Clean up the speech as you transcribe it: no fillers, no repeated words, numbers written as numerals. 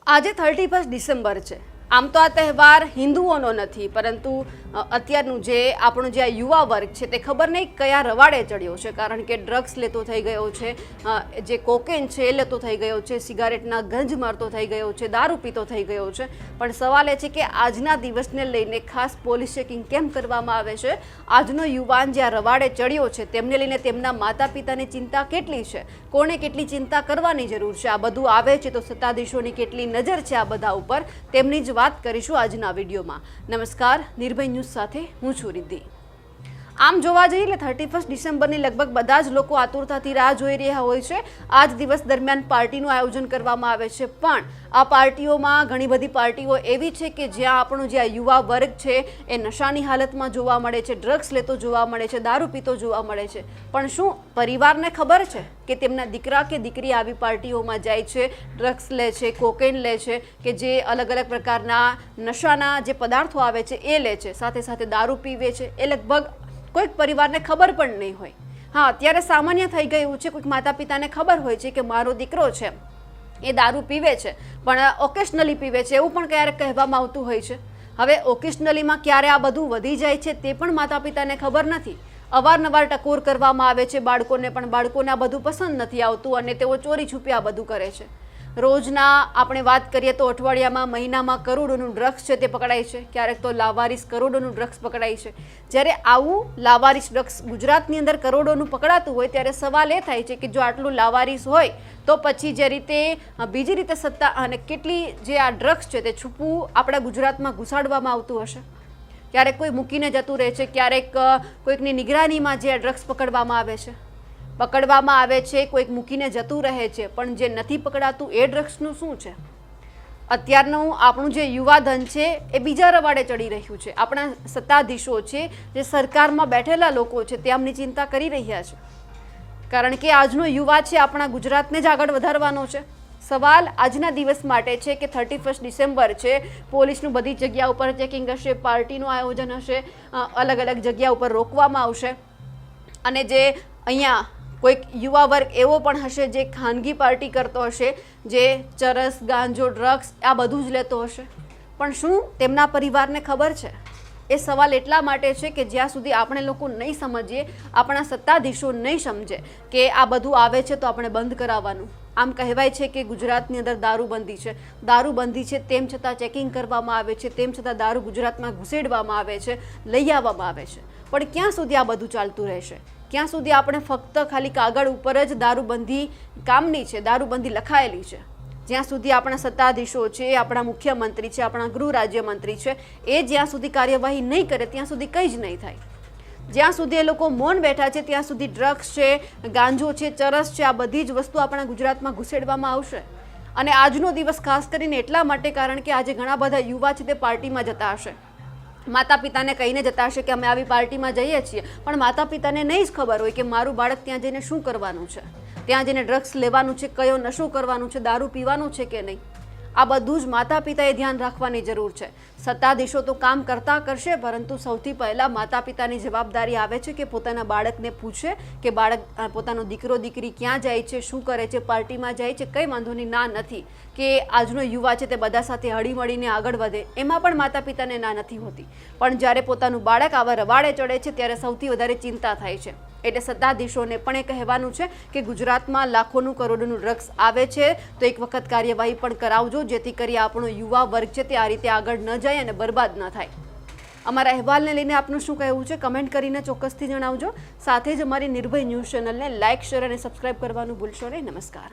આજે 31 ડિસેમ્બર છે। આમ તો આ તહેવાર હિન્દુઓનો નથી, પરંતુ અત્યારનું જે આપણો જે યુવા વર્ગ છે તે ખબર નહીં કયા રવાડે ચડ્યો છે, કારણ કે ડ્રગ્સ લેતો થઈ ગયો છે, જે કોકેન છે એ લેતો થઈ ગયો છે, સિગારેટના ગંજ મારતો થઈ ગયો છે, દારૂ પીતો થઈ ગયો છે। પણ સવાલ એ છે કે આજના દિવસને લઈને ખાસ પોલીસ ચેકિંગ કેમ કરવામાં આવે છે? આજનો યુવાન જે આ રવાડે ચડ્યો છે તેમને લઈને તેમના માતા પિતાની ચિંતા કેટલી છે, કોને કેટલી ચિંતા કરવાની જરૂર છે? આ બધું આવે છે તો સત્તાધીશોની કેટલી નજર છે આ બધા ઉપર, તેમની જ વાત કરીશું આજના વિડીયોમાં। નમસ્કાર, નિર્ભય ન્યૂઝ સાથે હું છું રિદ્ધિ। આમ જોવા જઈએ એટલે 31 ડિસેમ્બરની લગભગ બધા જ લોકો આતુરતાથી રાહ જોઈ રહ્યા હોય છે। આ જ દિવસ દરમિયાન પાર્ટીનું આયોજન કરવામાં આવે છે, પણ આ પાર્ટીઓમાં ઘણી બધી પાર્ટીઓ એવી છે કે જ્યાં આપણો જે યુવા વર્ગ છે એ નશાની હાલતમાં જોવા મળે છે, ડ્રગ્સ લેતો જોવા મળે છે, દારૂ પીતો જોવા મળે છે। પણ શું પરિવારને ખબર છે કે તેમના દીકરા કે દીકરી આવી પાર્ટીઓમાં જાય છે, ડ્રગ્સ લે છે, કોકેન લે છે, કે જે અલગ અલગ પ્રકારના નશાના જે પદાર્થો આવે છે એ લે છે, સાથે સાથે દારૂ પીવે છે? એ લગભગ કોઈક પરિવારને ખબર પણ નહીં હોય। હા, અત્યારે સામાન્ય થઈ ગયું છે, કોઈક માતા પિતાને ખબર હોય છે કે મારો દીકરો છે એ દારૂ પીવે છે, પણ ઓકેશનલી પીવે છે એવું પણ ક્યારેક કહેવામાં આવતું હોય છે। હવે ઓકેશનલીમાં ક્યારે આ બધું વધી જાય છે તે પણ માતા પિતાને ખબર નથી। અવારનવાર ટકોર કરવામાં આવે છે બાળકોને, પણ બાળકોને આ બધું પસંદ નથી આવતું અને તેઓ ચોરી છુપી આ બધું કરે છે। રોજના આપણે વાત કરીએ તો અઠવાડિયામાં, મહિનામાં કરોડોનું ડ્રગ્સ છે તે પકડાય છે, ક્યારેક તો લાવારીસ કરોડોનું ડ્રગ્સ પકડાય છે। જ્યારે આવું લાવારીસ ડ્રગ્સ ગુજરાતની અંદર કરોડોનું પકડાતું હોય ત્યારે સવાલ એ થાય છે કે જો આટલું લાવારીસ હોય તો પછી જે રીતે બીજી રીતે સત્તા અને કેટલી જે આ ડ્રગ્સ છે તે છૂપું આપણા ગુજરાતમાં ઘુસાડવામાં આવતું હશે। ક્યારેક કોઈ મૂકીને જતું રહે છે, ક્યારેક કોઈકની નિગરાનીમાં જે ડ્રગ્સ પકડવામાં આવે છે, કોઈક મૂકીને જતું રહે છે, પણ જે નથી પકડાતું એ ડ્રગ્સનું શું છે? અત્યારનું આપણું જે યુવાધન છે એ બીજા રવાડે ચડી રહ્યું છે। આપણા સત્તાધીશો છે, જે સરકારમાં બેઠેલા લોકો છે, તે આમની ચિંતા કરી રહ્યા છે, કારણ કે આજનો યુવા છે આપણા ગુજરાતને જ આગળ વધારવાનો છે। સવાલ આજના દિવસ માટે છે કે 31 ડિસેમ્બર છે, પોલીસનું બધી જગ્યા ઉપર ચેકિંગ હશે, પાર્ટીનું આયોજન હશે, અલગ અલગ જગ્યા ઉપર રોકવામાં આવશે, અને જે અહીંયા કોઈક યુવા વર્ગ એવો પણ હશે જે ખાનગી પાર્ટી કરતો હશે, જે ચરસ, ગાંજો, ડ્રગ્સ આ બધું જ લેતો હશે। પણ શું તેમના પરિવારને ખબર છે? એ સવાલ એટલા માટે છે કે જ્યાં સુધી આપણે લોકો નહીં સમજીએ, આપણા સત્તાધીશો નહીં સમજે કે આ બધું આવે છે તો આપણે બંધ કરાવવાનું। આમ કહેવાય છે કે ગુજરાતની અંદર દારૂબંધી છે, દારૂબંધી છે તેમ છતાં ચેકિંગ કરવામાં આવે છે, તેમ છતાં દારૂ ગુજરાતમાં ઘુસેડવામાં આવે છે, લઈ આવવામાં આવે છે। પણ ક્યાં સુધી આ બધું ચાલતું રહેશે? ક્યાં સુધી આપણે ફક્ત ખાલી કાગળ ઉપર જ દારૂબંધી કામની છે, દારૂબંધી લખાયેલી છે? જ્યાં સુધી આપણા સત્તાધીશો છે, આપણા મુખ્યમંત્રી છે, આપણા ગૃહ રાજ્યમંત્રી છે, એ જ્યાં સુધી કાર્યવાહી નહીં કરે ત્યાં સુધી કંઈ જ નહીં થાય। જ્યાં સુધી એ લોકો મૌન બેઠા છે ત્યાં સુધી ડ્રગ્સ છે, ગાંજો છે, ચરસ છે, આ બધી જ વસ્તુ આપણા ગુજરાતમાં ઘુસેડવામાં આવશે। અને આજનો દિવસ ખાસ કરીને એટલા માટે કારણ કે આજે ઘણા બધા યુવા છે તે પાર્ટીમાં જતા હશે, માતા પિતાને કહીને જતા હશે કે અમે આવી પાર્ટીમાં જઈએ છીએ, પણ માતા પિતાને નહીં જ ખબર હોય કે મારું બાળક ત્યાં જઈને શું કરવાનું છે, ત્યાં જઈને ડ્રગ્સ લેવાનું છે, કયો નશો કરવાનું છે, દારૂ પીવાનું છે કે નહીં। આ બધું જ માતા પિતાએ ધ્યાન રાખવાની જરૂર છે। સત્તાધીશો તો કામ કરતા કરશે, પરંતુ સૌથી પહેલાં માતા પિતાની જવાબદારી આવે છે કે પોતાના બાળકને પૂછે કે બાળક, પોતાનો દીકરો દીકરી ક્યાં જાય છે, શું કરે છે, પાર્ટીમાં જાય છે, કંઈ વાંધોની ના નથી કે આજનો યુવા છે તે બધા સાથે હળીમળીને આગળ વધે, એમાં પણ માતા પિતાને ના નથી હોતી। પણ જ્યારે પોતાનું બાળક આવા રવાડે ચડે છે ત્યારે સૌથી વધારે ચિંતા થાય છે। એટલે સત્તાધીશોને પણ એ કહેવાનું છે કે ગુજરાતમાં લાખોનું, કરોડોનું ડ્રગ્સ આવે છે તો એક વખત કાર્યવાહી પણ કરાવજો, જેથી કરી આપણો યુવા વર્ગ છે તે આ રીતે આગળ ન જાય અને બરબાદ ન થાય। અમારા અહેવાલને લઈને આપનું શું કહેવું છે કમેન્ટ કરીને ચોક્કસથી જણાવજો। સાથે જ અમારી નિર્ભય ન્યૂઝ ચેનલને લાઇક, શેર અને સબસ્ક્રાઇબ કરવાનું ભૂલશો નહીં। નમસ્કાર।